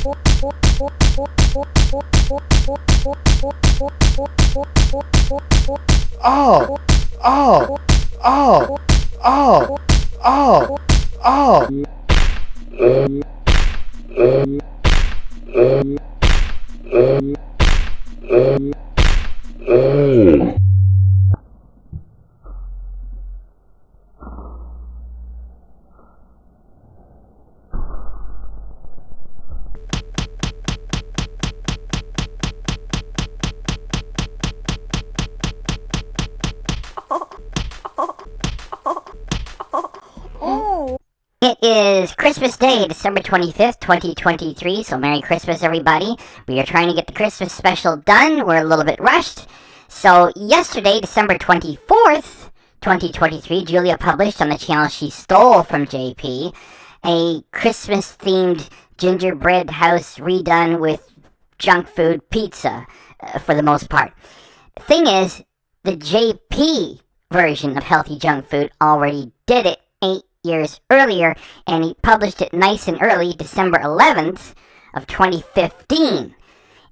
Oh! Oh! Oh! Oh! Oh! Oh! It is Christmas Day, December 25th, 2023, so Merry Christmas, everybody. We are trying to get the Christmas special done. We're a little bit rushed. So, yesterday, December 24th, 2023, Julia published on the channel she stole from JP a Christmas-themed gingerbread house redone with junk food pizza, for the most part. Thing is, the JP version of Healthy Junk Food already did it 8 years earlier, and he published it nice and early, December 11th of 2015.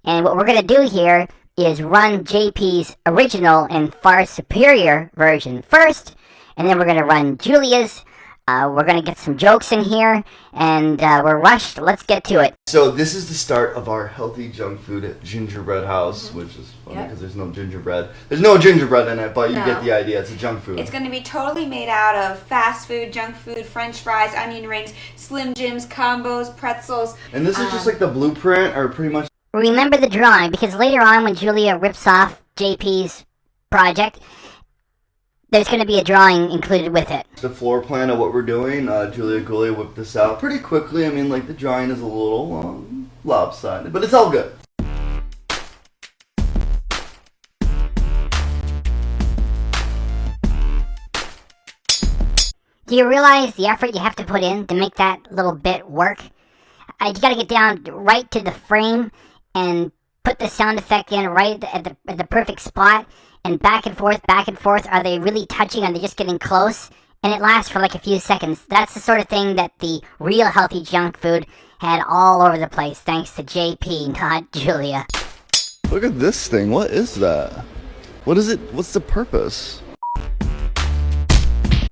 And what we're going to do here is run JP's original and far superior version first, and then we're going to run Julia's. We're going to get some jokes in here, and we're rushed. Let's get to it. So this is the start of our Healthy Junk Food gingerbread house, which is funny because there's no gingerbread. There's no gingerbread in it, but you get the idea. It's a junk food. It's going to be totally made out of fast food, junk food, french fries, onion rings, Slim Jims, combos, pretzels. And this is just like the blueprint, or pretty much... Remember the drawing, because later on when Julia rips off JP's project, there's going to be a drawing included with it. The floor plan of what we're doing, Julia whipped this out pretty quickly. I mean, like, the drawing is a little lopsided, but it's all good. Do you realize the effort you have to put in to make that little bit work? You got to get down right to the frame and put the sound effect in right at the perfect spot, and back and forth, back and forth. Are they really touching? Are they just getting close? And it lasts for like a few seconds. That's the sort of thing that the real Healthy Junk Food had all over the place, thanks to JP, not Julia. Look at this thing. What is that? What is it? What's the purpose?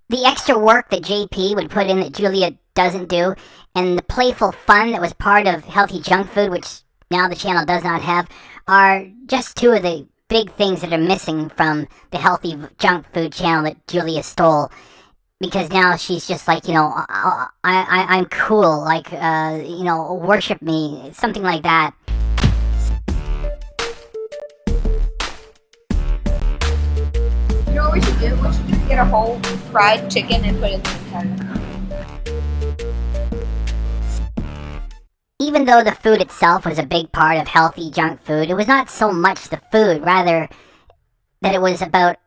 The extra work that JP would put in that Julia doesn't do, and the playful fun that was part of Healthy Junk Food, which now the channel does not have, are just two of the big things that are missing from the Healthy Junk Food channel that Julia stole. Because now she's just like, you know, I'm cool, like, you know, worship me, something like that. You know what we should do? We should just get a whole fried chicken and put it in the inside. Even though the food itself was a big part of Healthy Junk Food, it was not so much the food, rather that it was about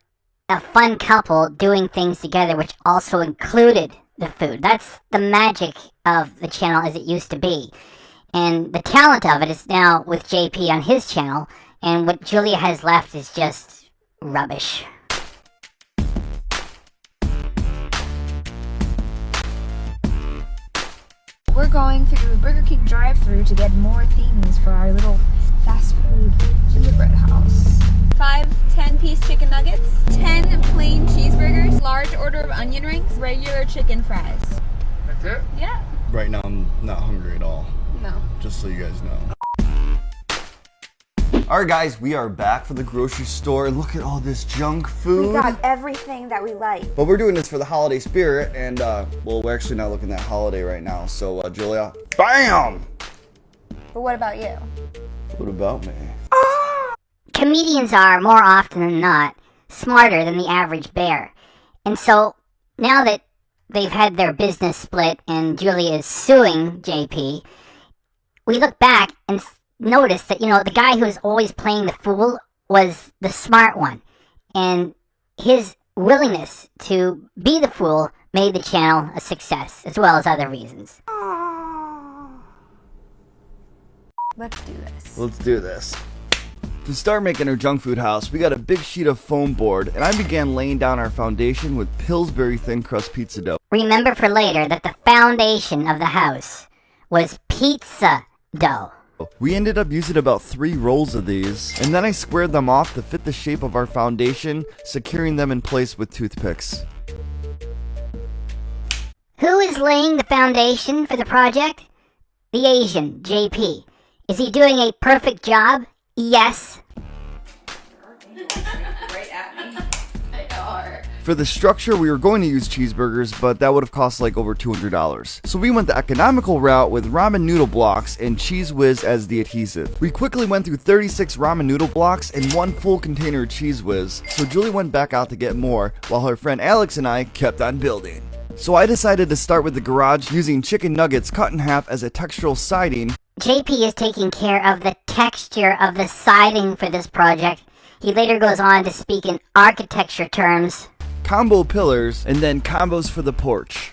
a fun couple doing things together, which also included the food. That's the magic of the channel as it used to be. And the talent of it is now with JP on his channel, and what Julia has left is just rubbish. We're going through Burger King drive-thru to get more things for our little fast food gingerbread house. 5 10-piece chicken nuggets, 10 plain cheeseburgers, large order of onion rings, regular chicken fries. That's it? Yeah. Right now, I'm not hungry at all. No. Just so you guys know. Alright guys, we are back from the grocery store. Look at all this junk food. We got everything that we like. But we're doing this for the holiday spirit, and well, we're actually not looking at holiday right now. So Julia, BAM! But what about you? What about me? Comedians are, more often than not, smarter than the average bear. And so, now that they've had their business split and Julia is suing JP, we look back and notice that, you know, the guy who was always playing the fool was the smart one. And his willingness to be the fool made the channel a success, as well as other reasons. Let's do this. Let's do this. To start making our junk food house, we got a big sheet of foam board, and I began laying down our foundation with Pillsbury thin crust pizza dough. Remember for later that the foundation of the house was pizza, dough. We ended up using about 3 rolls of these, and then I squared them off to fit the shape of our foundation, securing them in place with toothpicks. Who is laying the foundation for the project? The Asian, JP. Is he doing a perfect job? Yes. Right at me. They are. For the structure, we were going to use cheeseburgers, but that would have cost like over $200. So we went the economical route with ramen noodle blocks and Cheese Whiz as the adhesive. We quickly went through 36 ramen noodle blocks and 1 full container of Cheese Whiz, so Julie went back out to get more, while her friend Alex and I kept on building. So I decided to start with the garage using chicken nuggets cut in half as a textural siding. JP is taking care of the texture of the siding for this project. He later goes on to speak in architecture terms. Combo pillars, and then combos for the porch.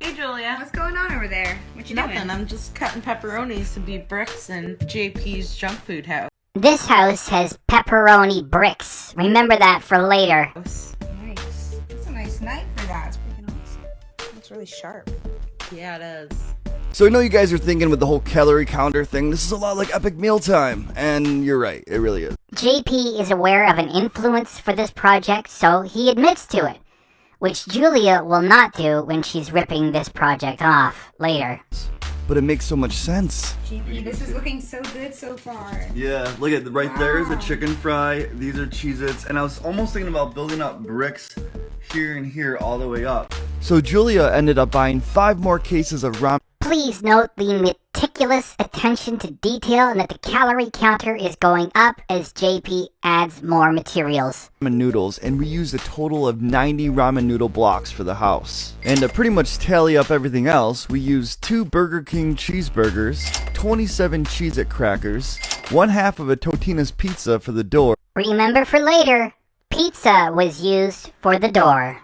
Hey Julia. What's going on over there? What you Nothing. doing? I'm just cutting pepperonis to be bricks in JP's junk food house. This house has pepperoni bricks. Remember that for later. Nice. That's a nice knife for that. It's freaking awesome. It's really sharp. Yeah, it is. So I know you guys are thinking with the whole calorie counter thing, this is a lot like Epic Mealtime, and you're right, it really is. JP is aware of an influence for this project, so he admits to it, which Julia will not do when she's ripping this project off later. But it makes so much sense. GP, this is looking so good so far. Yeah, look at right there is a chicken fry, these are Cheez-Its, and I was almost thinking about building up bricks here and here all the way up. So Julia ended up buying 5 more cases of ramen. Please note the meticulous attention to detail and that the calorie counter is going up as JP adds more materials. Noodles, and we used a total of 90 ramen noodle blocks for the house. And to pretty much tally up everything else, we used 2 Burger King cheeseburgers, 27 Cheez-It crackers, 1/2 of a Totino's pizza for the door, Remember for later, pizza was used for the door.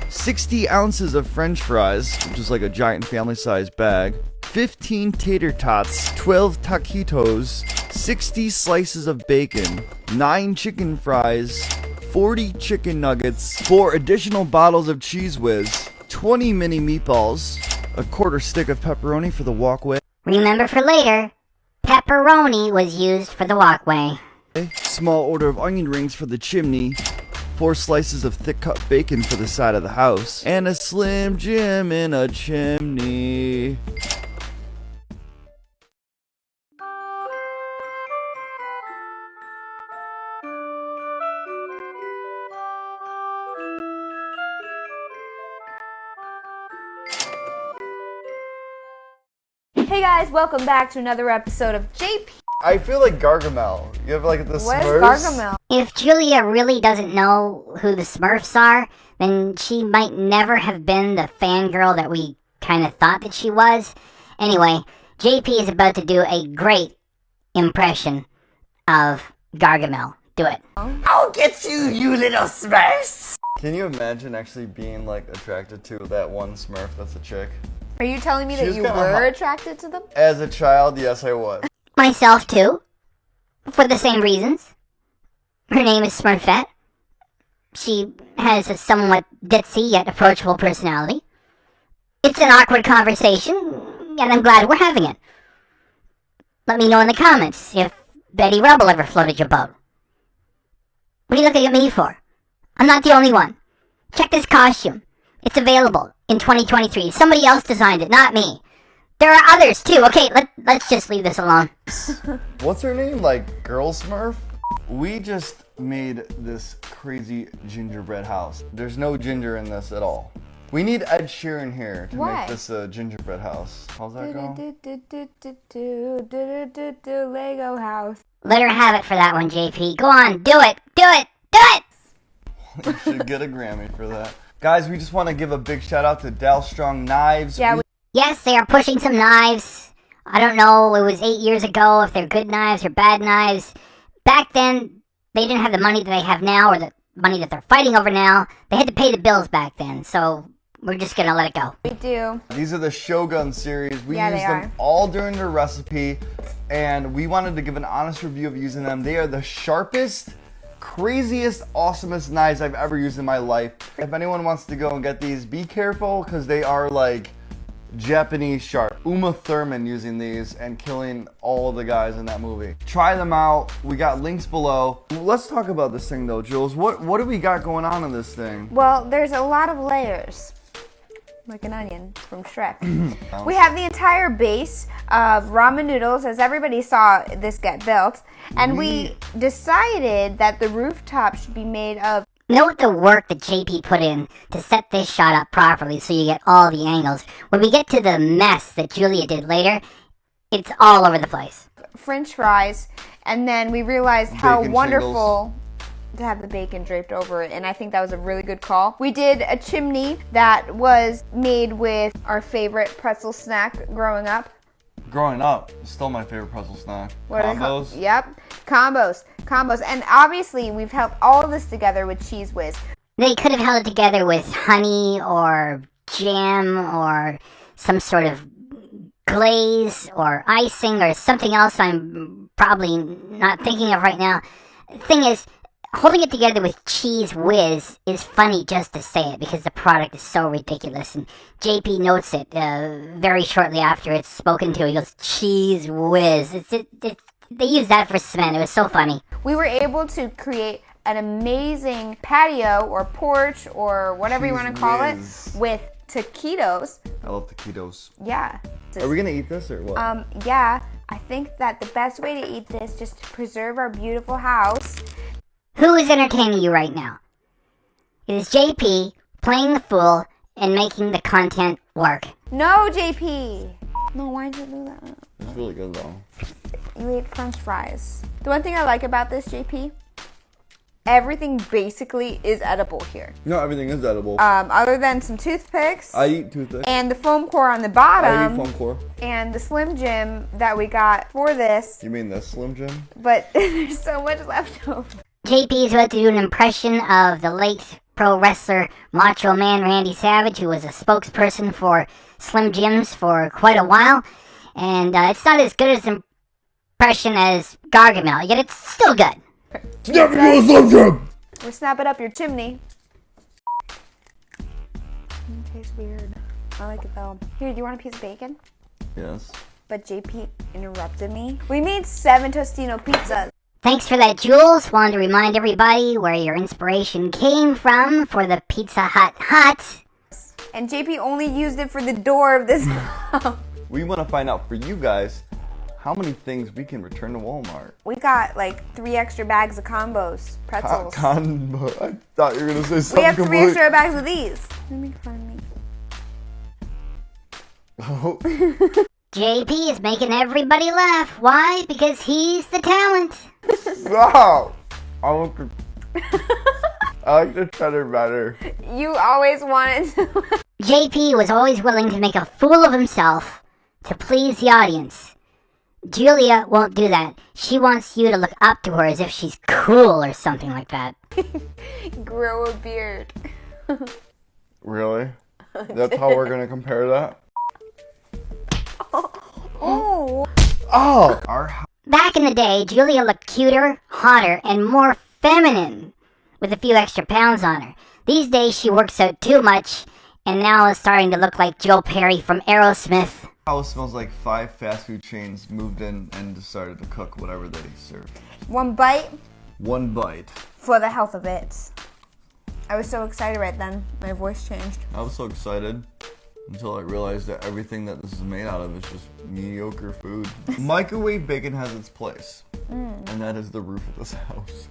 60 ounces of french fries, which is like a giant family-sized bag, 15 tater tots, 12 taquitos, 60 slices of bacon, 9 chicken fries, 40 chicken nuggets, 4 additional bottles of Cheese Whiz, 20 mini meatballs, a 1/4 stick of pepperoni for the walkway, Remember for later, pepperoni was used for the walkway. small order of onion rings for the chimney, 4 slices of thick cut bacon for the side of the house, and a Slim Jim in a chimney. Hey guys, welcome back to another episode of JP. I feel like Gargamel. You have like the What is Smurfs. Gargamel? If Julia really doesn't know who the Smurfs are, then she might never have been the fangirl that we kind of thought that she was. Anyway, JP is about to do a great impression of Gargamel. Do it. I'll get you, you little Smurfs! Can you imagine actually being like attracted to that one Smurf that's a chick? Are you telling me She that was you kinda were hot. attracted to them? As a child, yes, I was. Myself too. For the same reasons. Her name is Smurfette. She has a somewhat ditzy yet approachable personality. It's an awkward conversation, and I'm glad we're having it. Let me know in the comments if Betty Rubble ever floated your boat. What are you looking at me for? I'm not the only one. Check this costume. It's available in 2023. Somebody else designed it, not me. There are others too. Okay, let's just leave this alone. What's her name? Like Girl Smurf? We just made this crazy gingerbread house. There's no ginger in this at all. We need Ed Sheeran here to Why? make this a gingerbread house. How's that go? Lego house. Let her have it for that one, JP. Go on, do it, do it, do it! You should get a Grammy for that. Guys, we just want to give a big shout out to Dal Strong Knives. Yeah, Yes, they are pushing some knives. I don't know, it was 8 years ago if they're good knives or bad knives. Back then, they didn't have the money that they have now or the money that they're fighting over now. They had to pay the bills back then, so we're just gonna let it go. we do. These are the Shogun series. We Yeah, use they them are. all during the recipe, and we wanted to give an honest review of using them. They are the sharpest, craziest, awesomest knives I've ever used in my life. If anyone wants to go and get these, be careful because they are like Japanese sharp. Uma Thurman using these and killing all the guys in that movie. Try them out. We got links below. Let's talk about this thing though, Jules. What do we got going on in this thing? Well, there's a lot of layers. Like an onion from Shrek. We have the entire base of ramen noodles, as everybody saw this get built. And we decided that the rooftop should be made of... Note the work that JP put in to set this shot up properly so you get all the angles. When we get to the mess that Julia did later, it's all over the place. French fries, and then we realized how Bacon wonderful to have the bacon draped over it, and I think that was a really good call. We did a chimney that was made with our favorite pretzel snack growing up. Growing up, still my favorite pretzel snack. What are they called? Combos. Yep, combos. And obviously we've held all of this together with Cheese Whiz. They could have held it together with honey or jam or some sort of glaze or icing or something else I'm probably not thinking of right now. The thing is, holding it together with Cheese Whiz is funny just to say it because the product is so ridiculous. And JP notes it very shortly after it's spoken to. He goes, Cheese Whiz. They use that for cement. It was so funny. We were able to create an amazing patio or porch or whatever you want to call it with taquitos. I love taquitos. Yeah. Are we gonna eat this or what? Yeah. I think that the best way to eat this, just to preserve our beautiful house. Who is entertaining you right now? It is JP playing the fool and making the content work. No, JP. No, why'd you do that? It's really good though. You ate French fries. The one thing I like about this, JP, everything basically is edible here. No, everything is edible. Other than some toothpicks. I eat toothpicks. And the foam core on the I bottom. eat foam core. And the Slim Jim that we got for this. You mean the Slim Jim? But there's so much left over. JP is about to do an impression of the late pro wrestler Macho Man Randy Savage, who was a spokesperson for Slim Jims for quite a while. And it's not as good as impression as Gargamel, yet it's still good. Snap it to a Slim Jim! We're snapping up your chimney. It tastes weird. I like it though. Here, do you want a piece of bacon? Yes. But JP interrupted me. We made 7 Tostino pizzas. Thanks for that, Jules. Wanted to remind everybody where your inspiration came from for the Pizza Hut hut. And JP only used it for the door of this house. We want to find out for you guys how many things we can return to Walmart. We got like 3 extra bags of combos, pretzels. Combo. I thought you were going to say We something have 3 completely... extra bags of these. Let me find me. Oh. JP is making everybody laugh. Why? Because he's the talent. Wow. I like the cheddar better. You always wanted to. JP was always willing to make a fool of himself to please the audience. Julia won't do that. She wants you to look up to her as if she's cool or something like that. Grow a beard. Really? That's how we're going to compare that? Oh. Oh! Back in the day, Julia looked cuter, hotter, and more feminine with a few extra pounds on her. These days, she works out too much and now is starting to look like Joe Perry from Aerosmith. House smells like 5 fast food chains moved in and decided to cook whatever they serve. 1 bite 1 bite. for the health of it. I was so excited right then. My voice changed. I was so excited until I realized that everything that this is made out of is just mediocre food. Microwave bacon has its place, and that is the roof of this house.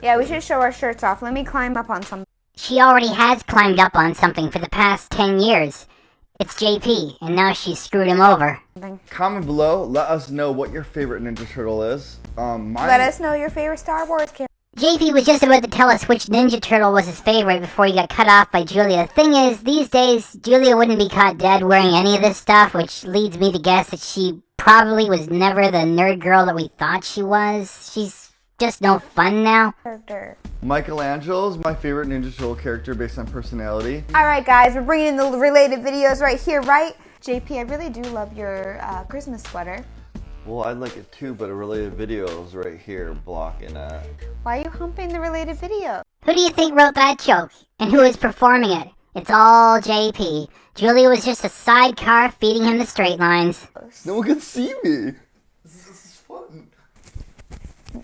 Yeah, we should show our shirts off. Let me climb up on something. She already has climbed up on something for the past 10 years. It's JP, and now she's screwed him over. Comment below, let us know what your favorite Ninja Turtle is. Let us know your favorite Star Wars character. JP was just about to tell us which Ninja Turtle was his favorite before he got cut off by Julia. The thing is, these days, Julia wouldn't be caught dead wearing any of this stuff, which leads me to guess that she probably was never the nerd girl that we thought she was. She's just no fun now. Michelangelo is my favorite Ninja Turtle character based on personality. Alright guys, we're bringing in the related videos right here, right? JP, I really do love your Christmas sweater. Well, I'd like it too, but a related video is right here blocking that. Why are you humping the related video? Who do you think wrote that joke? And who is performing it? It's all JP. Julia was just a sidecar feeding him the straight lines. No one can see me. This is fun.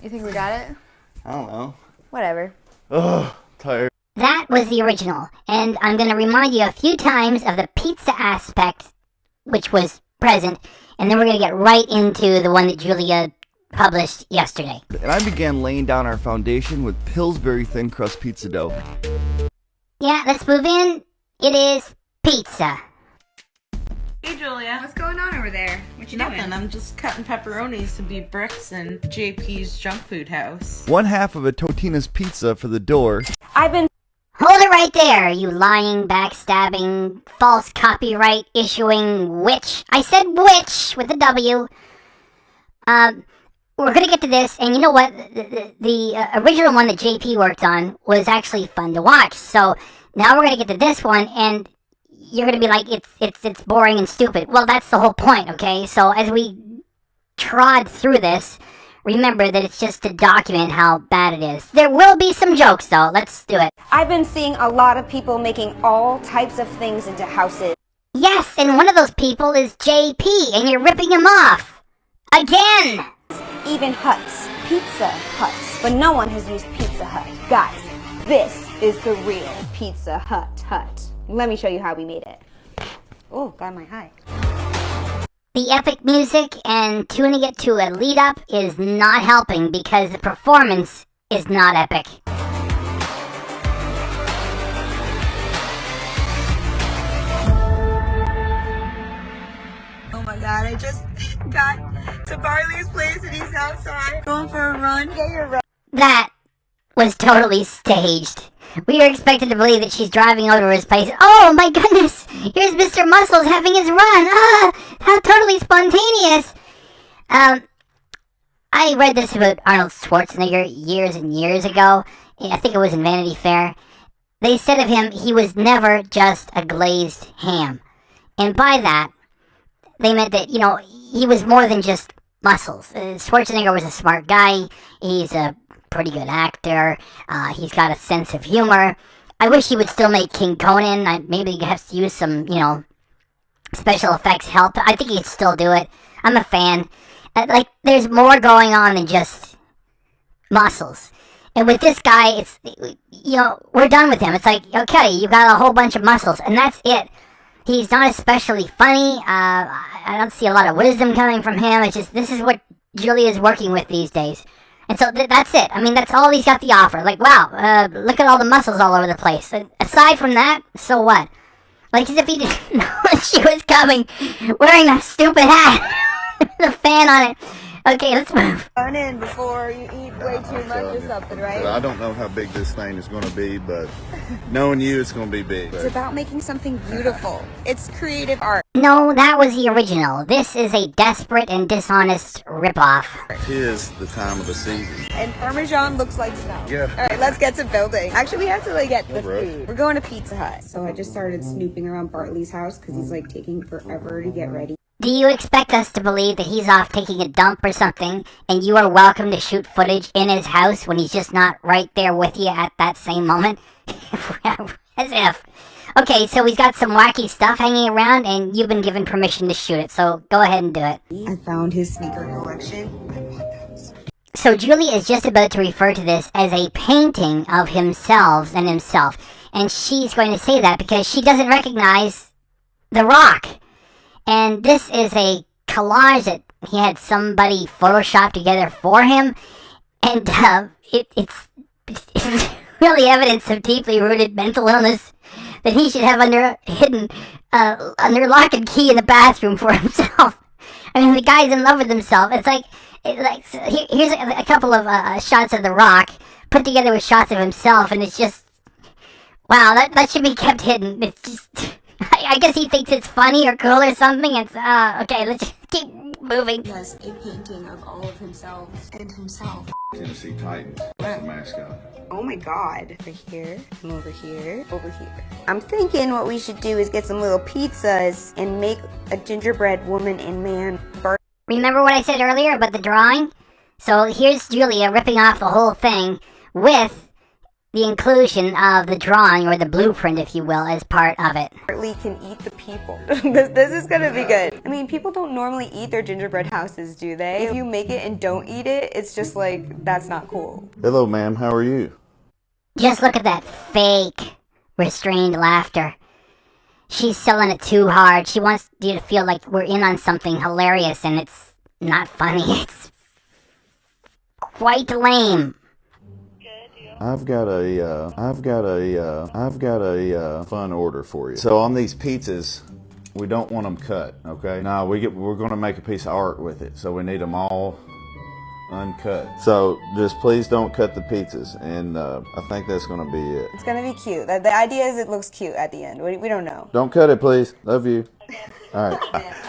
You think we got it? I don't know. Whatever. Ugh, tired. That was the original, and I'm going to remind you a few times of the pizza aspect, which was present, and then we're going to get right into the one that Julia published yesterday. And I began laying down our foundation with Pillsbury thin crust pizza dough. Yeah, let's move in. It is pizza. Hey, Julia. What's going on over there? What you Nothing. doing? I'm just cutting pepperonis to be bricks in JP's junk food house. One half of a Totino's pizza for the door. Hold it right there, you lying, backstabbing, false copyright issuing witch. I said witch with a W. We're gonna get to this, and you know what? The original one that JP worked on was actually fun to watch. So now we're gonna get to this one, and you're gonna be like, it's boring and stupid. Well, that's the whole point, okay? So as we trod through this, remember that it's just to document how bad it is. There will be some jokes, though. Let's do it. I've been seeing a lot of people making all types of things into houses. Yes, and one of those people is JP, and you're ripping him off. Again! Even huts, Pizza Huts. But no one has used Pizza Hut. Guys, this is the real Pizza Hut. Let me show you how we made it. Oh, got my eye. The epic music and tuning it to a lead up is not helping because the performance is not epic. Oh my god, I just got to Barley's place and he's outside. Going for a run. Get your run. That was totally staged. We were expected to believe that she's driving over to his place. Oh my goodness! Here's Mr. Muscles having his run! Ah! How totally spontaneous! I read this about Arnold Schwarzenegger years and years ago. I think it was in Vanity Fair. They said of him, he was never just a glazed ham. And by that, they meant that, you know, he was more than just muscles. Schwarzenegger was a smart guy. He's a pretty good actor. He's got a sense of humor. I wish he would still make King Conan. Maybe he has to use some, you know, special effects help. I think he'd still do it. I'm a fan. Like, there's more going on than just muscles. And with this guy, it's, you know, we're done with him. It's like, okay, you got a whole bunch of muscles, and that's it. He's not especially funny. I don't see a lot of wisdom coming from him. It's just, this is what Julia's working with these days. And so that's it. I mean, that's all he's got to offer. Like, wow, look at all the muscles all over the place. Aside from that, so what? Like, as if he didn't know she was coming, wearing that stupid hat with a fan on it. Okay, let's move. Run in before you eat way too much or something, right? I don't know how big this thing is going to be, but knowing you, it's going to be big. It's about making something beautiful. It's creative art. No, that was the original. This is a desperate and dishonest ripoff. Tis the time of the season. And Parmesan looks like snow. Yeah. Alright, let's get to building. Actually, we have to like get the Right. food. We're going to Pizza Hut. So I just started snooping around Bartley's house because he's like taking forever to get ready. Do you expect us to believe that he's off taking a dump or something, and you are welcome to shoot footage in his house when he's just not right there with you at that same moment? As if. Okay, so he's got some wacky stuff hanging around, and you've been given permission to shoot it, so go ahead and do it. I found his sneaker collection. So Julie is just about to refer to this as a painting of himself and himself, and she's going to say that because she doesn't recognize The Rock. And this is a collage that he had somebody Photoshop together for him. And it's really evidence of deeply rooted mental illness that he should have hidden under lock and key in the bathroom for himself. I mean, the guy's in love with himself. It's like so here's a couple of shots of The Rock put together with shots of himself. And it's just, wow, that should be kept hidden. It's just... I guess he thinks it's funny or cool or something. It's, okay, let's just keep moving. He has a painting of all of himself and himself. Tennessee Titans. That's the mascot. Oh my god. Over here, and over here, over here. I'm thinking what we should do is get some little pizzas and make a gingerbread woman and man bird. Remember what I said earlier about the drawing? So here's Julia ripping off the whole thing with the inclusion of the drawing, or the blueprint, if you will, as part of it. Bartley can eat the people. This is gonna be good. I mean, people don't normally eat their gingerbread houses, do they? If you make it and don't eat it, it's just like, that's not cool. Hello, ma'am. How are you? Just look at that fake, restrained laughter. She's selling it too hard. She wants you to feel like we're in on something hilarious, and it's not funny. It's quite lame. I've got a fun order for you. So on these pizzas, we don't want them cut, okay? No, we're gonna make a piece of art with it, so we need them all uncut. So just please don't cut the pizzas, and I think that's gonna be it. It's gonna be cute. The idea is it looks cute at the end. We don't know. Don't cut it, please. Love you. All right.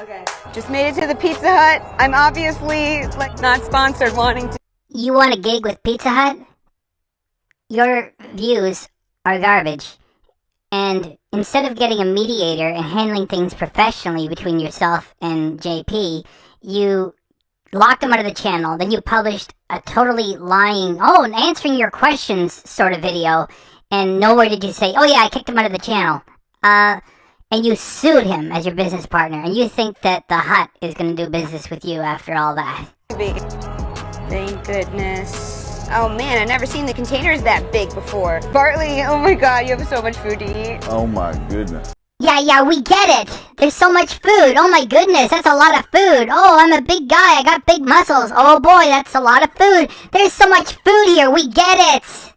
Okay. Just made it to the Pizza Hut. I'm obviously like not sponsored, wanting to. You want a gig with Pizza Hut? Your views are garbage. And instead of getting a mediator and handling things professionally between yourself and JP, you locked him out of the channel. Then you published a totally lying, and answering your questions sort of video. And nowhere did you say, oh yeah, I kicked him out of the channel. And you sued him as your business partner. And you think that the Hut is going to do business with you after all that. Thank goodness. Oh man, I've never seen the containers that big before. Bartley, oh my god, you have so much food to eat. Oh my goodness. Yeah, we get it. There's so much food. Oh my goodness, that's a lot of food. Oh, I'm a big guy. I got big muscles. Oh boy, that's a lot of food. There's so much food here. We get it.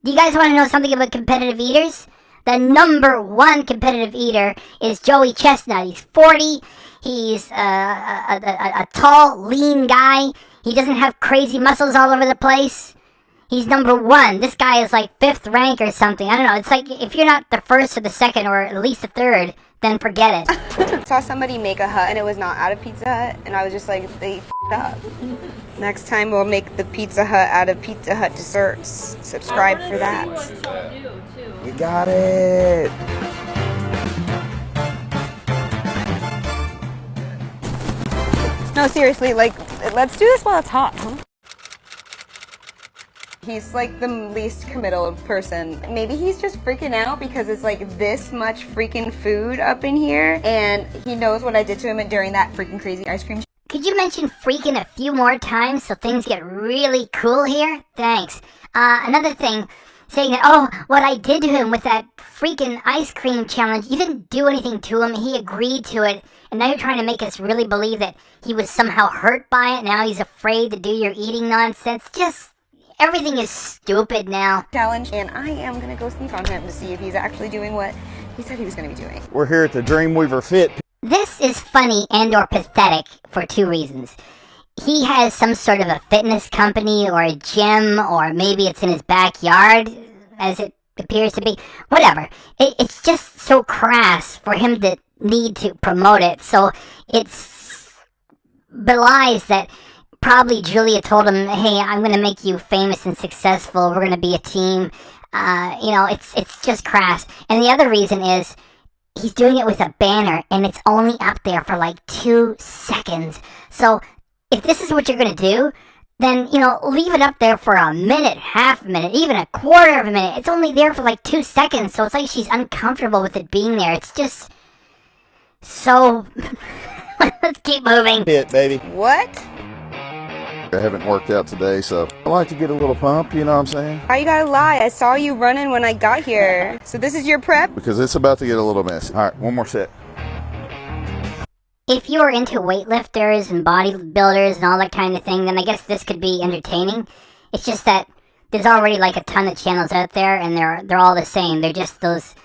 Do you guys want to know something about competitive eaters? The #1 competitive eater is Joey Chestnut. He's 40. He's a tall, lean guy. He doesn't have crazy muscles all over the place. He's #1. This guy is like 5th rank or something. I don't know. It's like if you're not the 1st or the 2nd or at least the 3rd, then forget it. Saw somebody make a hut and it was not out of Pizza Hut, and I was just like, they f***ed up. Next time we'll make the Pizza Hut out of Pizza Hut desserts. Subscribe for that. We got it. No, seriously, like, let's do this while it's hot, huh? He's like the least committal person. Maybe he's just freaking out because it's like this much freaking food up in here, and he knows what I did to him during that freaking crazy ice cream. Could you mention freaking a few more times so things get really cool here? Thanks. Another thing, saying that, what I did to him with that freaking ice cream challenge, you didn't do anything to him, he agreed to it, and now you're trying to make us really believe that he was somehow hurt by it, now he's afraid to do your eating nonsense. Just, everything is stupid now. Challenge, and I am gonna go sneak on him to see if he's actually doing what he said he was gonna be doing. We're here at the Dreamweaver Fit. This is funny and or pathetic for 2 reasons. He has some sort of a fitness company or a gym, or maybe it's in his backyard, as it appears to be. Whatever. It's just so crass for him to need to promote it. So it's belies that probably Julia told him, hey, I'm going to make you famous and successful. We're going to be a team. It's just crass. And the other reason is he's doing it with a banner, and it's only up there for like 2 seconds. So if this is what you're going to do, then, leave it up there for a minute, half a minute, even a quarter of a minute. It's only there for like 2 seconds, so it's like she's uncomfortable with it being there. It's just so... Let's keep moving. Hit, baby. What? I haven't worked out today, so I like to get a little pump, you know what I'm saying? Why you gotta lie? I saw you running when I got here. So this is your prep? Because it's about to get a little messy. All right, one more set. If you're into weightlifters and bodybuilders and all that kind of thing, then I guess this could be entertaining. It's just that there's already like a ton of channels out there, and they're all the same. They're just those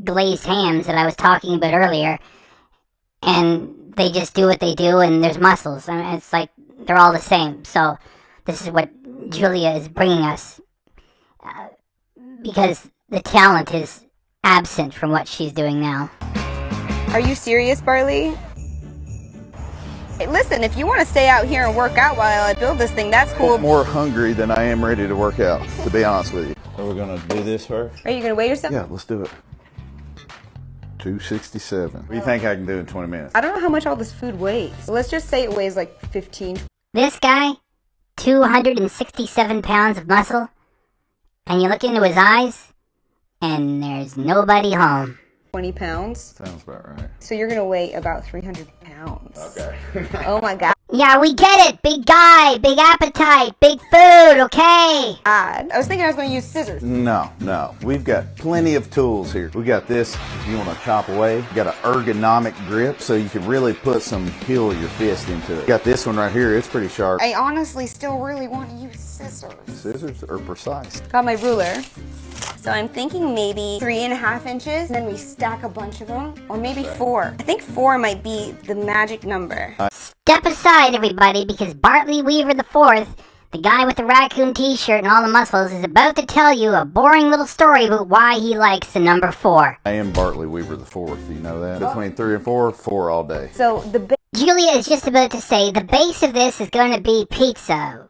glazed hams that I was talking about earlier, and they just do what they do, and there's muscles. I mean, it's like they're all the same. So this is what Julia is bringing us, because the talent is absent from what she's doing now. Are you serious, Bartley? Hey, listen, if you want to stay out here and work out while I build this thing, that's cool. I'm more hungry than I am ready to work out, to be honest with you. Are we going to do this first? Are you going to weigh yourself? Yeah, let's do it. 267. What do you think I can do in 20 minutes? I don't know how much all this food weighs. Let's just say it weighs like 15. This guy, 267 pounds of muscle. And you look into his eyes, and there's nobody home. 20 pounds. Sounds about right. So you're gonna weigh about 300 pounds. Okay. Oh my god. Yeah, we get it. Big guy, big appetite, big food, okay? I was thinking I was gonna use scissors. No. We've got plenty of tools here. We got this if you want to chop away. You got an ergonomic grip so you can really put some heel of your fist into it. Got this one right here. It's pretty sharp. I honestly still really want to use scissors. Scissors are precise. Got my ruler. So I'm thinking maybe 3.5 inches, and then we stack a bunch of them, or maybe 4. I think 4 might be the magic number. Step aside, everybody, because Bartley Weaver IV, the guy with the raccoon t-shirt and all the muscles, is about to tell you a boring little story about why he likes the number 4. I am Bartley Weaver IV. You know that? Between 3 and 4, 4 all day. So the Julia is just about to say the base of this is going to be pizza.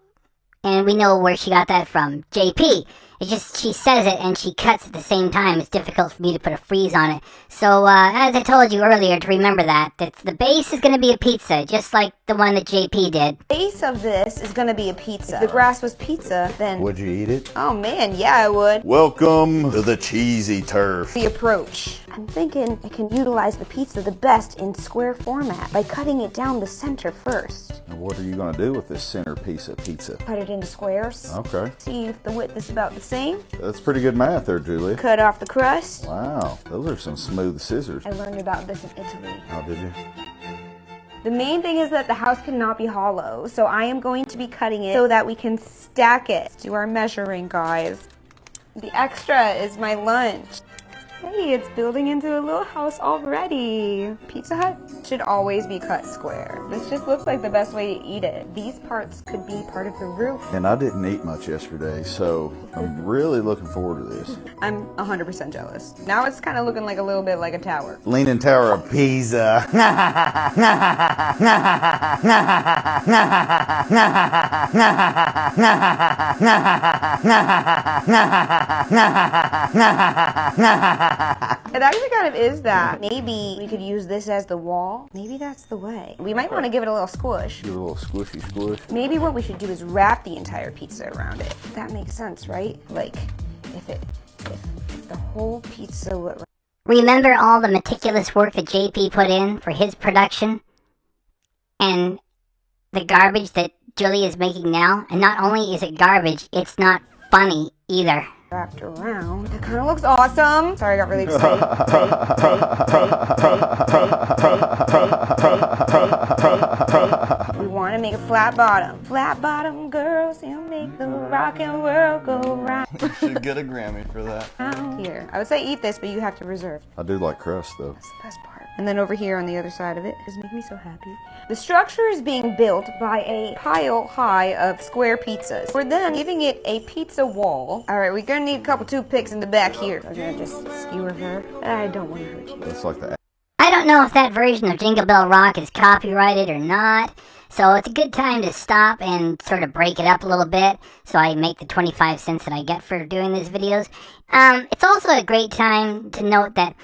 And we know where she got that from. JP. It's just she says it and she cuts at the same time. It's difficult for me to put a freeze on it. So, as I told you earlier to remember that the base is going to be a pizza, just like the one that JP did. base of this is gonna be a pizza. If the grass was pizza, then... Would you eat it? Oh man, yeah I would. Welcome to the cheesy turf. The approach. I'm thinking I can utilize the pizza the best in square format by cutting it down the center first. And what are you going to do with this center piece of pizza? Cut it into squares. Okay. See if the width is about the same. That's pretty good math there, Julia. Cut off the crust. Wow, those are some smooth scissors. I learned about this in Italy. Oh, did you? The main thing is that the house cannot be hollow, so I am going to be cutting it so that we can stack it. Let's do our measuring, guys. The extra is my lunch. Hey, it's building into a little house already. Pizza Hut should always be cut square. This just looks like the best way to eat it. These parts could be part of the roof. And I didn't eat much yesterday, so I'm really looking forward to this. I'm 100% jealous. Now it's kind of looking like a little bit like a tower. Leaning Tower of Pisa. It actually kind of is that. Maybe we could use this as the wall. Maybe that's the way. We might want to give it a little squish. Give it a little squishy squish. Maybe what we should do is wrap the entire pizza around it. That makes sense, right? Like, if the whole pizza would... Remember all the meticulous work that JP put in for his production? And the garbage that Julie is making now? And not only is it garbage, it's not funny either. Wrapped around. That kind of looks awesome. Sorry, I got really excited. We want to make a flat bottom. Flat bottom girls, you make the rock and roll go round. Should get a Grammy for that. Here, I would say eat this, but you have to reserve. I do like crust, though. That's the best part. And then over here on the other side of it, this makes me so happy. The structure is being built by a pile high of square pizzas. We're then giving it a pizza wall. All right, we're gonna need a couple toothpicks in the back here. I'm gonna just skewer her. I don't want to hurt you. It's like the... I don't know if that version of Jingle Bell Rock is copyrighted or not, so it's a good time to stop and sort of break it up a little bit so I make the 25 cents that I get for doing these videos. It's also a great time to note that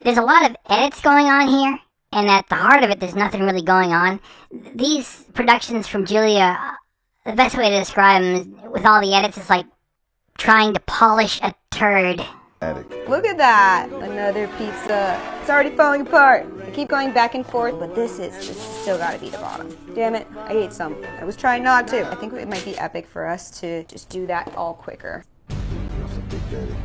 there's a lot of edits going on here, and at the heart of it, there's nothing really going on. These productions from Julia, the best way to describe them is, with all the edits, is like trying to polish a turd. Look at that! Another pizza. It's already falling apart. I keep going back and forth, but this is still gotta be the bottom. Damn it, I ate some. I was trying not to. I think it might be epic for us to just do that all quicker. Big Daddy.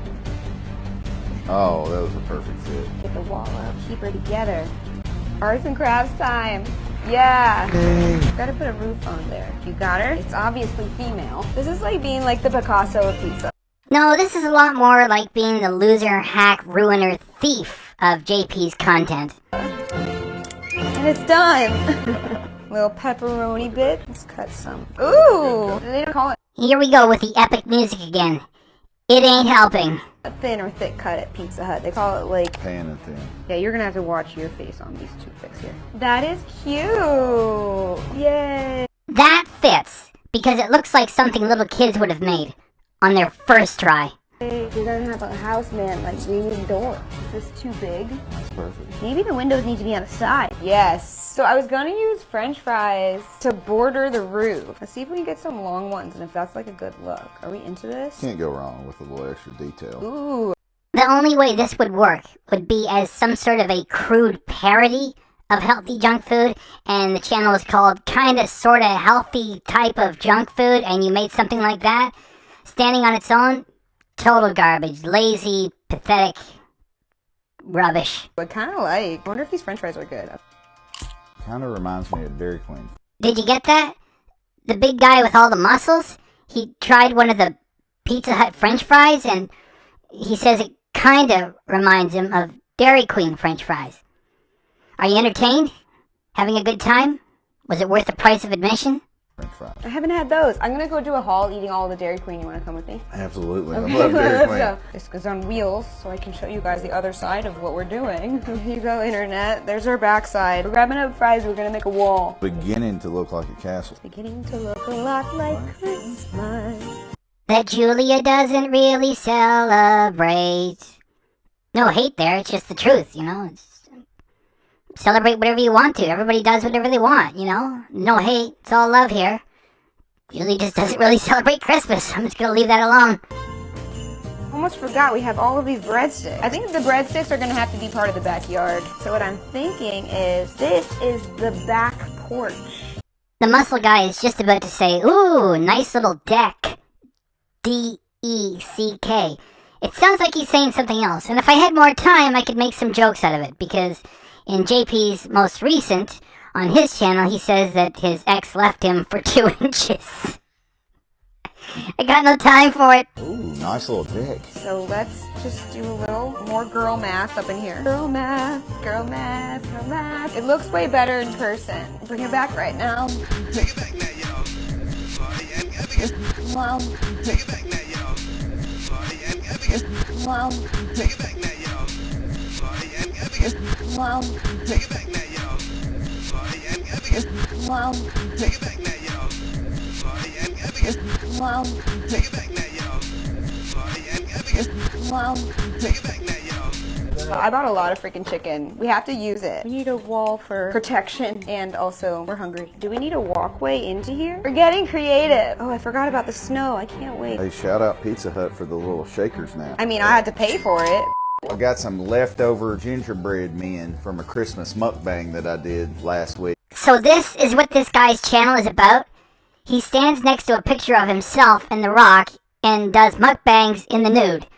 Oh, that was a perfect fit. Get the wall up, keep her together. Arts and crafts time. Yeah. Gotta put a roof on there. You got her? It's obviously female. This is like being like the Picasso of pizza. No, this is a lot more like being the loser, hack, ruiner, thief of JP's content. And it's done. Little pepperoni bit. Let's cut some. Ooh! They don't call it Here we go with the epic music again. It ain't helping. a thin or thick cut at Pizza Hut. They call it like... Pan and thin. Yeah, you're gonna have to watch your face on these toothpicks here. That is cute! Yay! That fits, because it looks like something little kids would have made on their first try. Hey, if you're gonna have a house man, like, we need a door. Is this too big? That's perfect. Maybe the windows need to be on the side. Yes. So I was gonna use French fries to border the roof. Let's see if we can get some long ones and if that's like a good look. Are we into this? Can't go wrong with a little extra detail. Ooh. The only way this would work would be as some sort of a crude parody of healthy junk food, and the channel was called Kinda Sorta Healthy Type of Junk Food, and you made something like that. Standing on its own, total garbage. Lazy, pathetic, rubbish. I kinda like. I wonder if these French fries are good. Kind of reminds me of Dairy Queen. Did you get that? The big guy with all the muscles, he tried one of the Pizza Hut French fries, and he says it kinda reminds him of Dairy Queen French fries. Are you entertained? Having a good time? Was it worth the price of admission? French fries. I haven't had those. I'm gonna go do a haul eating all the Dairy Queen. You wanna come with me? Absolutely. I Okay, love Dairy let's Queen. go. This goes on wheels, so I can show you guys the other side of what we're doing. Here you go, internet. There's our backside. We're grabbing up fries. We're gonna make a wall. Beginning to look like a castle. Beginning to look a lot like Christmas. That Julia doesn't really celebrate. No hate there, it's just the truth, you know? Celebrate whatever you want to. Everybody does whatever they want, you know? No hate, it's all love here. Julie just doesn't really celebrate Christmas. I'm just gonna leave that alone. Almost forgot we have all of these breadsticks. I think the breadsticks are gonna have to be part of the backyard. So what I'm thinking is, this is the back porch. The muscle guy is just about to say, ooh, nice little deck. D-E-C-K. It sounds like he's saying something else, and if I had more time, I could make some jokes out of it, because in JP's most recent, on his channel, he says that his ex left him for 2 inches. I got no time for it. Ooh, nice little dick. So let's just do a little more girl math up in here. Girl math, girl math, girl math. It looks way better in person. Bring it back right now. Take it back now, y'all. Party and happy. Wow. Take it back now, y'all. Party and happy. Wow. Take it back now, y'all. Party and happy. Wow. Take it back now, y'all. Party and happy. Wow. Take it back now, y'all. Party and happy. Wow. Take it back now, y'all. Party and happy. Wow. Take it back now, y'all. I bought a lot of freaking chicken. We have to use it. We need a wall for protection, and also we're hungry. Do we need a walkway into here? We're getting creative. Oh, I forgot about the snow. I can't wait. Hey, shout out Pizza Hut for the little shakers now. I mean, I had to pay for it. I got some leftover gingerbread men from a Christmas mukbang that I did last week. So this is what this guy's channel is about. He stands next to a picture of himself in the rock and does mukbangs in the nude.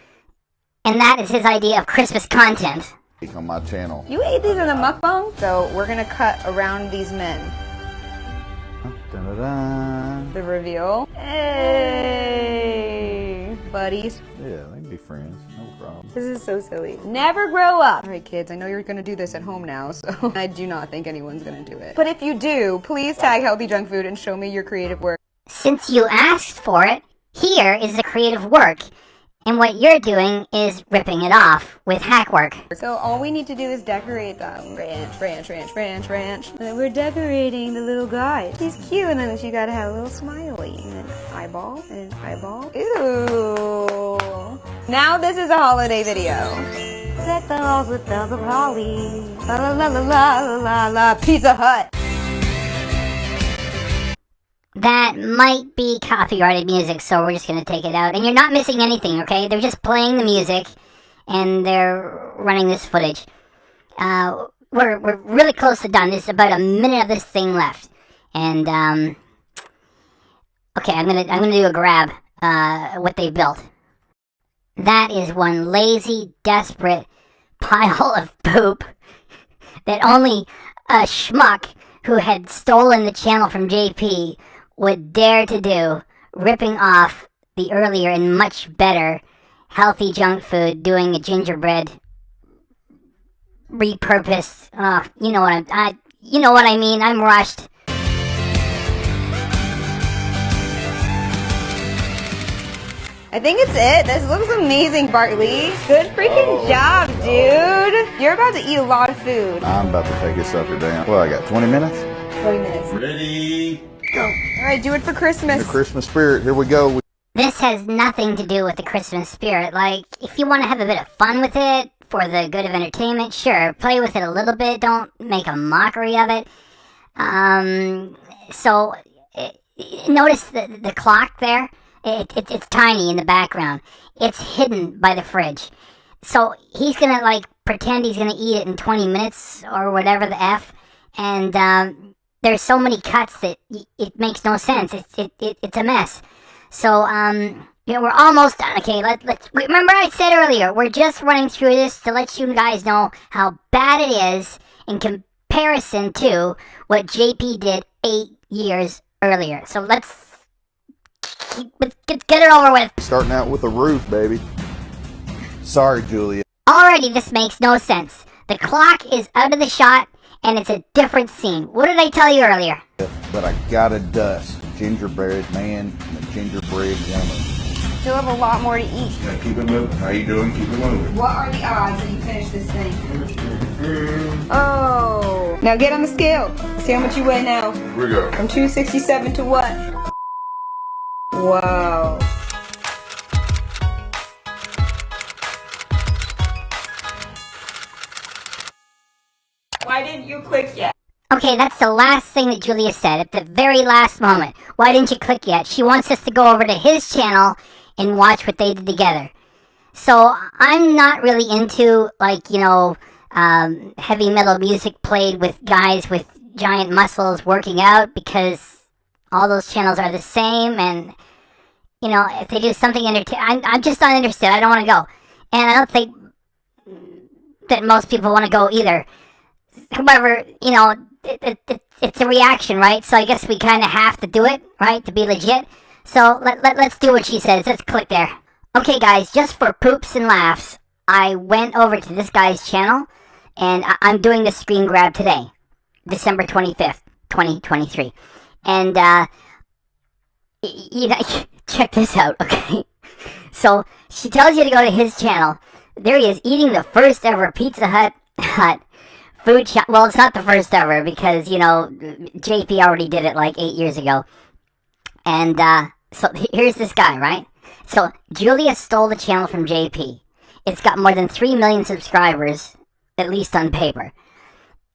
And that is his idea of Christmas content. On my channel. You ate these in the mukbang? So we're gonna cut around these men. Dun-dun-dun. The reveal. Hey, buddies. Yeah, they can be friends. No problem. This is so silly. Never grow up. All right, kids, I know you're gonna do this at home now, so I do not think anyone's gonna do it. But if you do, please tag Healthy Junk Food and show me your creative work. Since you asked for it, here is the creative work. And what you're doing is ripping it off with hack work. So all we need to do is decorate them. Ranch, ranch, ranch, ranch, ranch. And then we're decorating the little guy. He's cute, and then you gotta have a little smiley. And an eyeball, and an eyeball. Ooh. Now this is a holiday video. Set the walls with bells of holly. La la la la la la la. Pizza Hut. That might be copyrighted music, so we're just gonna take it out. And you're not missing anything, okay? They're just playing the music, and they're running this footage. We're really close to done. There's about a minute of this thing left, and okay, I'm gonna do a grab. What they built. That is one lazy, desperate pile of poop that only a schmuck who had stolen the channel from JP would dare to do, ripping off the earlier and much better Healthy Junk Food doing a gingerbread repurposed. You know what you know what I mean. I'm rushed. I think it's it. This looks amazing, Bartley. Good freaking job, dude. You're about to eat a lot of food. I'm about to take this sucker down. Well, I got 20 minutes. 20 minutes. Ready, go. All right, do it for Christmas. The Christmas spirit, here we go. This has nothing to do with the Christmas spirit. Like, if you want to have a bit of fun with it for the good of entertainment, sure, play with it a little bit. Don't make a mockery of it. Notice the clock there? It's tiny in the background. It's hidden by the fridge. So he's gonna, like, pretend he's gonna eat it in 20 minutes or whatever the F. And there's so many cuts that it makes no sense. It's a mess. So, we're almost done. Okay, let's remember I said earlier, we're just running through this to let you guys know how bad it is in comparison to what JP did 8 years earlier. So let's get it over with. Starting out with a roof, baby. Sorry, Julia. Already, this makes no sense. The clock is out of the shot, and it's a different scene. What did I tell you earlier? But I gotta dust gingerbread man and a gingerbread woman. Still have a lot more to eat. Yeah, keep it moving. How you doing? Keep it moving. What are the odds that you finish this thing? Oh. Now get on the scale. See how much you weigh now. Here we go. From 267 to what? Whoa. Why didn't you click yet? Okay, that's the last thing that Julia said at the very last moment. Why didn't you click yet? She wants us to go over to his channel and watch what they did together. So I'm not really into, like, heavy metal music played with guys with giant muscles working out, because all those channels are the same, and, if they do something entertaining, I'm just not interested. I don't want to go. And I don't think that most people want to go either. However, it's a reaction, right? So I guess we kind of have to do it, right, to be legit. So let's do what she says. Let's click there. Okay, guys, just for poops and laughs, I went over to this guy's channel, and I'm doing the screen grab today, December 25th, 2023. And, check this out, okay? So she tells you to go to his channel. There he is, eating the first ever Pizza Hut food well, it's not the first ever, because, JP already did it like 8 years ago. And, so here's this guy, right? So, Julia stole the channel from JP. It's got more than 3 million subscribers, at least on paper.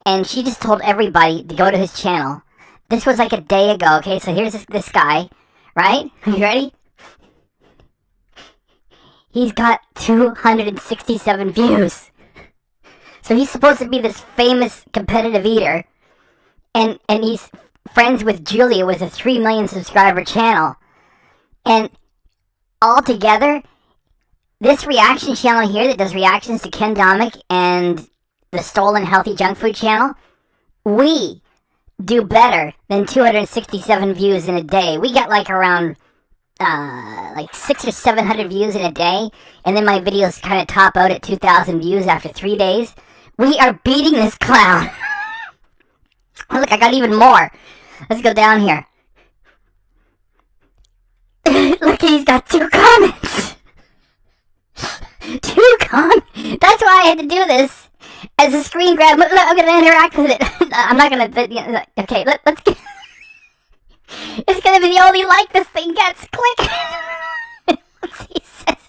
And she just told everybody to go to his channel. This was like a day ago, okay? So here's this guy, right? You ready? He's got 267 views. So he's supposed to be this famous competitive eater, and he's friends with Julia with a 3 million subscriber channel. And altogether, this reaction channel here that does reactions to Ken Domik and the stolen Healthy Junk Food channel, we do better than 267 views in a day. We get like around like 600 or 700 views in a day, and then my videos kind of top out at 2,000 views after 3 days. We are beating this clown. Oh, look, I got even more. Let's go down here. Look, he's got 2 comments. 2 comments. That's why I had to do this as a screen grab. Look, I'm going to interact with it. I'm not going to... Okay, let's get... It's going to be the only like this thing gets. Click. Let's see, it says...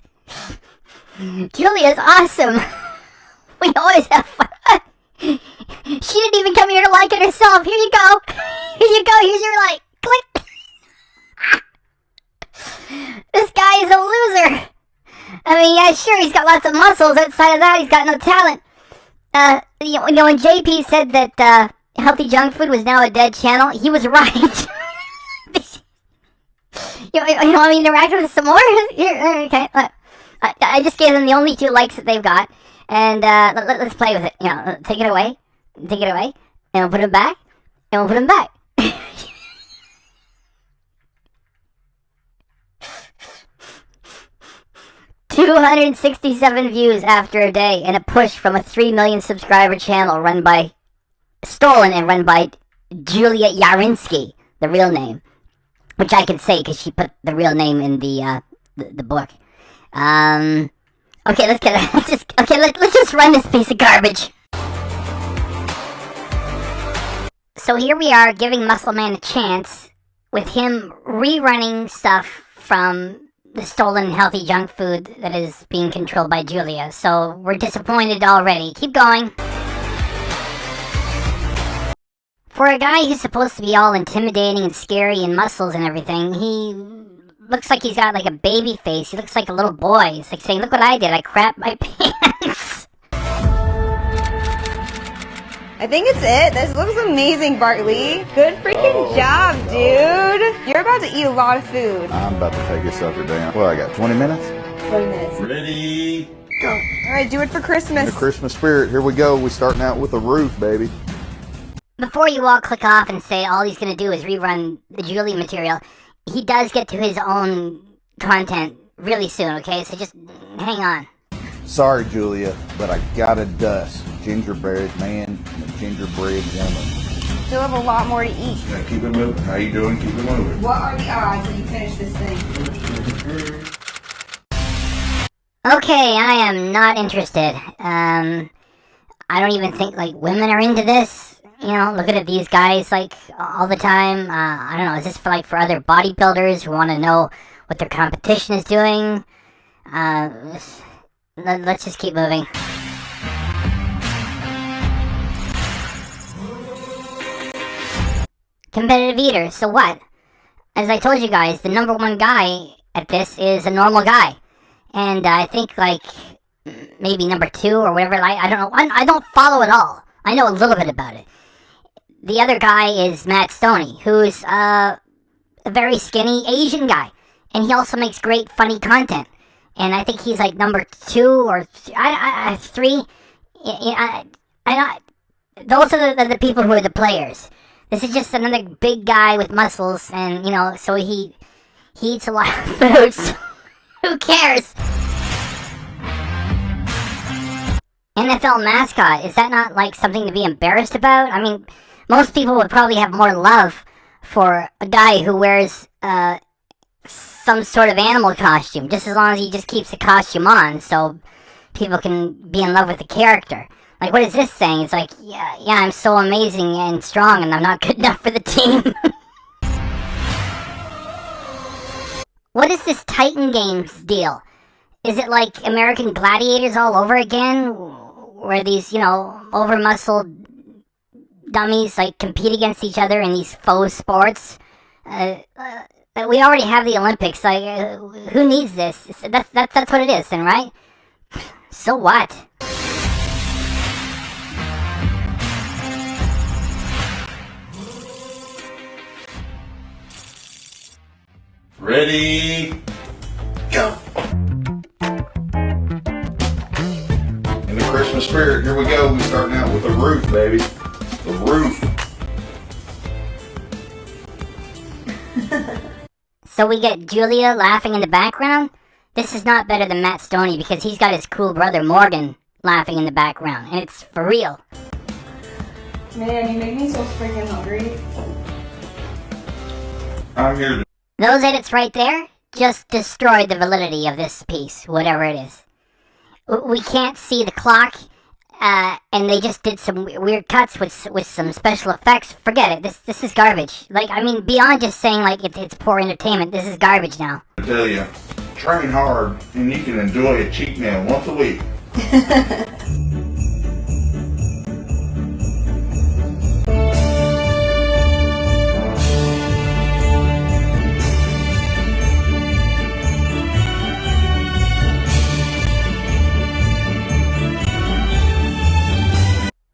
Julia's awesome. We always have fun. She didn't even come here to like it herself. Here you go. Here you go. Here's your like. Click. This guy is a loser. I mean, yeah, sure, he's got lots of muscles. Outside of that, he's got no talent. When JP said that Healthy Junk Food was now a dead channel, he was right. you want me to interact with it some more? Here, okay. I just gave them the only 2 likes that they've got. And let's play with it. Take it away. Take it away. And we'll put him back. And we'll put him back. 267 views after a day, and a push from a 3 million subscriber channel stolen and run by Julia Yarinsky, the real name. Which I can say because she put the real name in the book. Okay, let's just run this piece of garbage. So here we are giving Muscle Man a chance with him rerunning stuff from the stolen healthy junk food that is being controlled by Julia. So we're disappointed already. Keep going. For a guy who's supposed to be all intimidating and scary and muscles and everything, he looks like he's got like a baby face. He looks like a little boy. He's like saying, look what I did, I crapped my pants. I think it's it. This looks amazing, Bartley. Good freaking job, dude. You're about to eat a lot of food. I'm about to take this sucker down. Well, I got 20 minutes. 20 minutes. Ready, go. All right, do it for Christmas. In the Christmas spirit, here we go. We're starting out with a roof, baby. Before you all click off and say all he's going to do is rerun the Julia material, he does get to his own content really soon, okay? So just hang on. Sorry, Julia, but I gotta dust gingerbread man and a gingerbread woman. Still have a lot more to eat. Yeah, keep it moving. How you doing? Keep it moving. What are the odds that you finish this thing? Okay, I am not interested. I don't even think, like, women are into this. You know, looking at these guys, like, all the time. I don't know, is this for, like, for other bodybuilders who want to know what their competition is doing? Let's just keep moving. Competitive eater, so what? As I told you guys, the number one guy at this is a normal guy. And I think, like, maybe number 2 or whatever, like, I don't know. I don't follow it all. I know a little bit about it. The other guy is Matt Stoney, who's a very skinny Asian guy. And he also makes great, funny content. And I think he's like number 2 or 3. Those are the people who are the players. This is just another big guy with muscles. And, you know, so he eats a lot of food. So who cares? NFL mascot, is that not like something to be embarrassed about? I mean, most people would probably have more love for a guy who wears some sort of animal costume, just as long as he just keeps the costume on, so people can be in love with the character. Like, what is this saying? It's like, yeah, I'm so amazing and strong, and I'm not good enough for the team. What is this Titan Games deal? Is it like American Gladiators all over again, where these, you know, over-muscled dummies like compete against each other in these faux sports? We already have the Olympics. Like, who needs this? That's what it is, then, right? So what? Ready, go. In the Christmas spirit, here we go. We're starting out with a roof, baby. The roof. So we get Julia laughing in the background? This is not better than Matt Stoney because he's got his cool brother Morgan laughing in the background, and it's for real. Man, you make me so freaking hungry. I'm here to... Those edits right there just destroyed the validity of this piece, whatever it is. We can't see the clock, and they just did some weird cuts with some special effects. Forget it. This is garbage. Like, I mean, beyond just saying like it's poor entertainment, this is garbage now. I tell you, train hard, and you can enjoy a cheat meal once a week.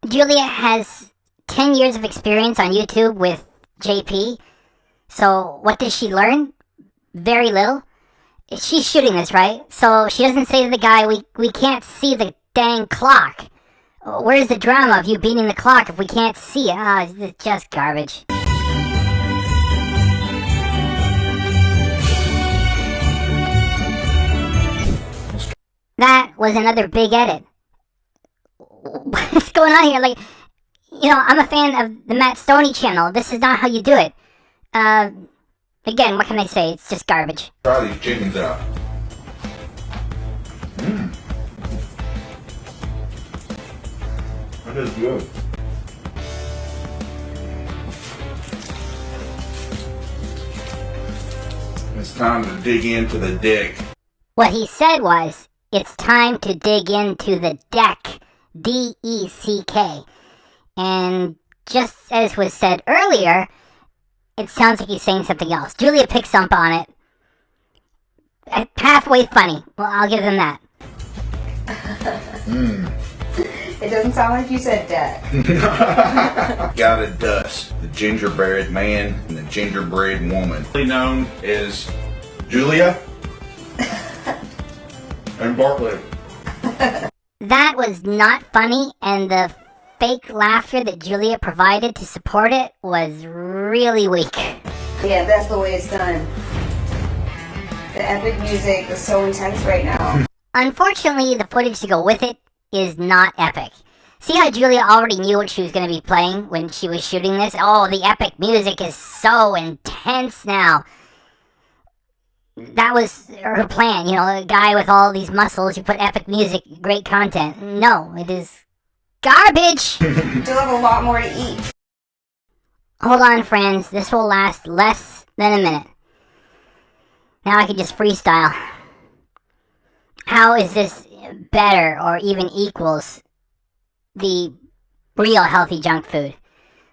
Julia has 10 years of experience on YouTube with JP. So what does she learn? Very little. She's shooting this, right? So she doesn't say to the guy, we can't see the dang clock. Where's the drama of you beating the clock if we can't see it? It's just garbage. That was another big edit. What's going on here? Like, you know, I'm a fan of the Matt Stoney channel. This is not how you do it. Again, what can I say? It's just garbage. Try these chickens out. That is good. It's time to dig into the dick. What he said was, it's time to dig into the deck. D-E-C-K. And just as was said earlier, it sounds like he's saying something else. Julia picks up on it. Halfway funny. Well, I'll give him that. It doesn't sound like you said deck. Gotta dust the gingerbread man and the gingerbread woman. Known as Julia and Bartlett. That was not funny, and the fake laughter that Julia provided to support it was really weak. Yeah, that's the way it's done. The epic music is so intense right now. Unfortunately, the footage to go with it is not epic. See how Julia already knew what she was going to be playing when she was shooting this? Oh, the epic music is so intense now. That was her plan, you know, a guy with all these muscles, you put epic music, great content. No, it is garbage! Still have a lot more to eat. Hold on, friends, this will last less than a minute. Now I can just freestyle. How is this better or even equals the real healthy junk food?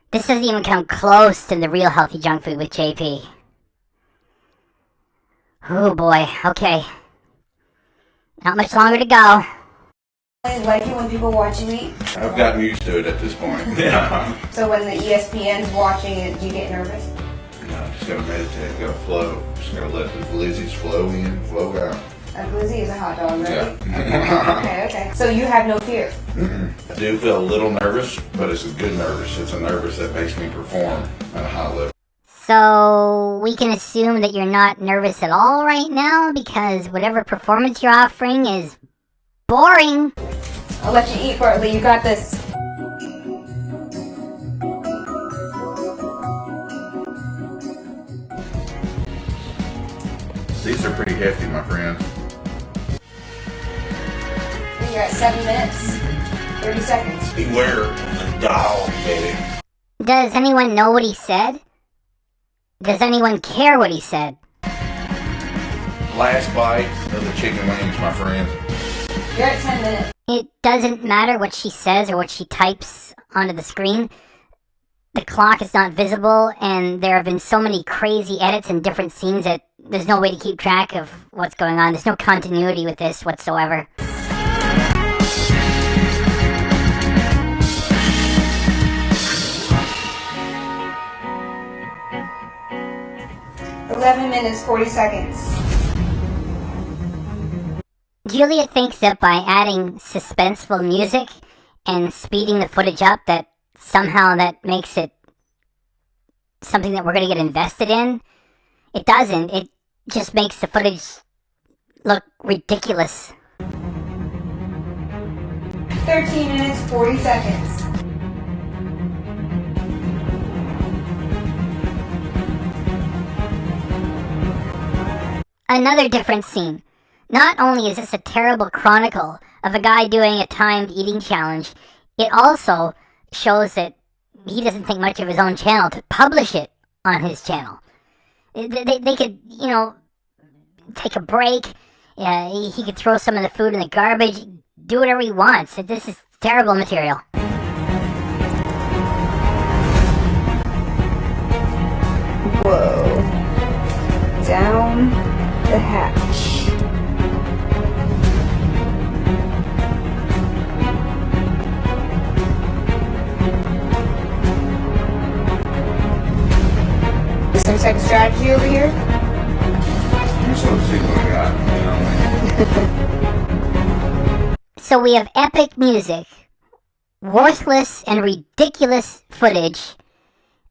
This doesn't even come close to the real healthy junk food with JP. Oh boy, okay. Not much longer to go. I like it when people watch you eat. I've gotten used to it at this point. Yeah. So when the ESPN's watching it, do you get nervous? No, just gotta meditate, gotta flow. Just gotta let the glizzies flow in, flow out. A glizzy is a hot dog, right? Yeah. Okay. So you have no fear? I do feel a little nervous, but it's a good nervous. It's a nervous that makes me perform at a high level. So we can assume that you're not nervous at all right now because whatever performance you're offering is boring. I'll let you eat, Bartley. You got this. These are pretty hefty, my friend. You're at 7 minutes, 30 seconds. Beware the doll, baby. Does anyone know what he said? Does anyone care what he said? Last bite of the chicken wings, my friend. You're at 10 minutes. It doesn't matter what she says or what she types onto the screen. The clock is not visible, and there have been so many crazy edits and different scenes that there's no way to keep track of what's going on. There's no continuity with this whatsoever. $11 minutes, 40 seconds. Julia thinks that by adding suspenseful music and speeding the footage up that somehow that makes it something that we're going to get invested in. It doesn't. It just makes the footage look ridiculous. 13 minutes, 40 seconds. Another different scene. Not only is this a terrible chronicle of a guy doing a timed eating challenge, it also shows that he doesn't think much of his own channel to publish it on his channel. They could, you know, take a break. He could throw some of the food in the garbage, do whatever he wants. This is terrible material. Whoa. Down the hatch. Some type of strategy over here? You're supposed to see what I got, you know. So we have epic music, worthless and ridiculous footage,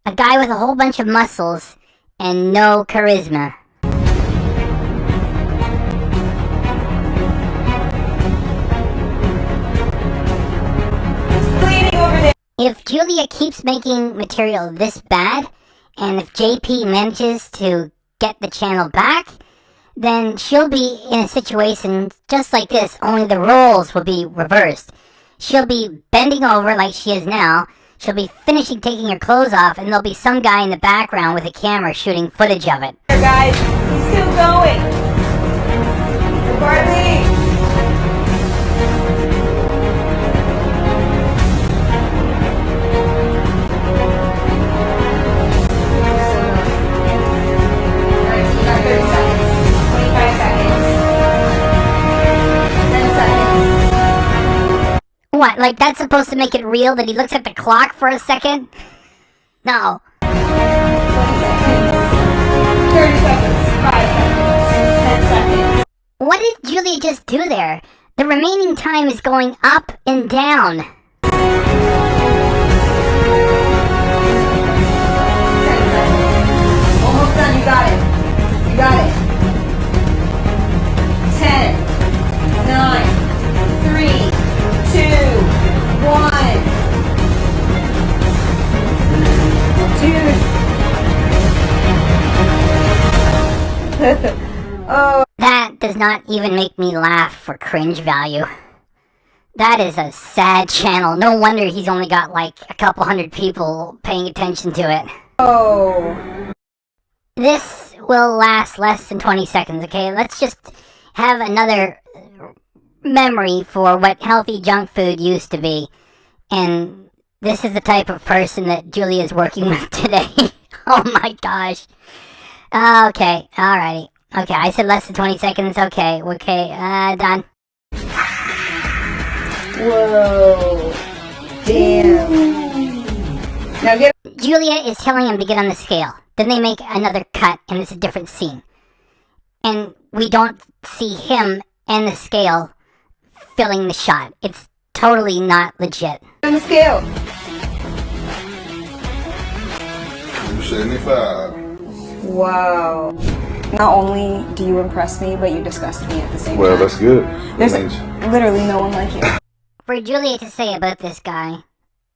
a guy with a whole bunch of muscles, and no charisma. If Julia keeps making material this bad, and if JP manages to get the channel back, then she'll be in a situation just like this, only the roles will be reversed. She'll be bending over like she is now, she'll be finishing taking her clothes off, and there'll be some guy in the background with a camera shooting footage of it. Guys, still going. Barley. What, like that's supposed to make it real that he looks at the clock for a second? No. 20 seconds. 30 seconds. 5 seconds. 10 seconds. What did Julia just do there? The remaining time is going up and down. 10 seconds. Almost done. You got it. You got it. 10, 9, 3, 2, 1. Dude. Oh. That does not even make me laugh for cringe value. That is a sad channel. No wonder he's only got like a couple hundred people paying attention to it. Oh. This will last less than 20 seconds, okay? Let's just have another memory for what healthy junk food used to be. And this is the type of person that Julia is working with today. Oh my gosh. Okay, alrighty. Okay, I said less than 20 seconds. Okay, done. Whoa. Damn. Now get. Julia is telling him to get on the scale. Then they make another cut, and it's a different scene. And we don't see him and the scale filling the shot. It's totally not legit. On the scale. 75. Wow. Not only do you impress me, but you disgust me at the same Well, time. that's good. There's That means literally no one like you. For Julia to say about this guy,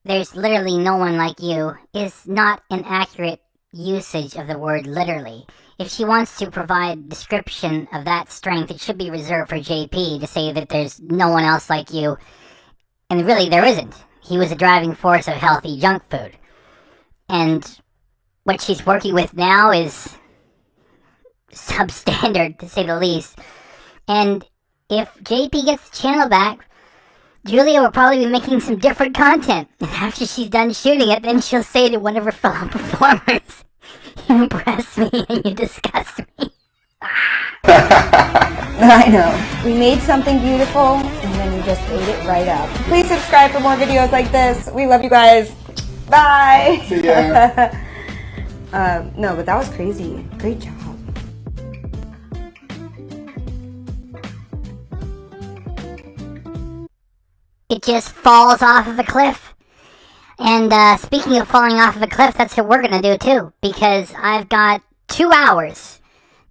there's literally no one like you, is not an accurate usage of the word literally. If she wants to provide description of that strength, it should be reserved for JP to say that there's no one else like you. And really, there isn't. He was a driving force of healthy junk food. And what she's working with now is substandard, to say the least. And if JP gets the channel back, Julia will probably be making some different content. And after she's done shooting it, then she'll say to one of her fellow performers, "You impress me and you disgust me." I know. We made something beautiful, and then we just ate it right up. Please subscribe for more videos like this. We love you guys. Bye. See ya. No, but that was crazy. Great job. It just falls off of a cliff. And speaking of falling off of a cliff, that's what we're going to do too. Because I've got 2 hours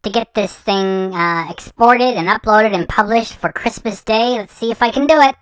to get this thing exported and uploaded and published for Christmas Day. Let's see if I can do it.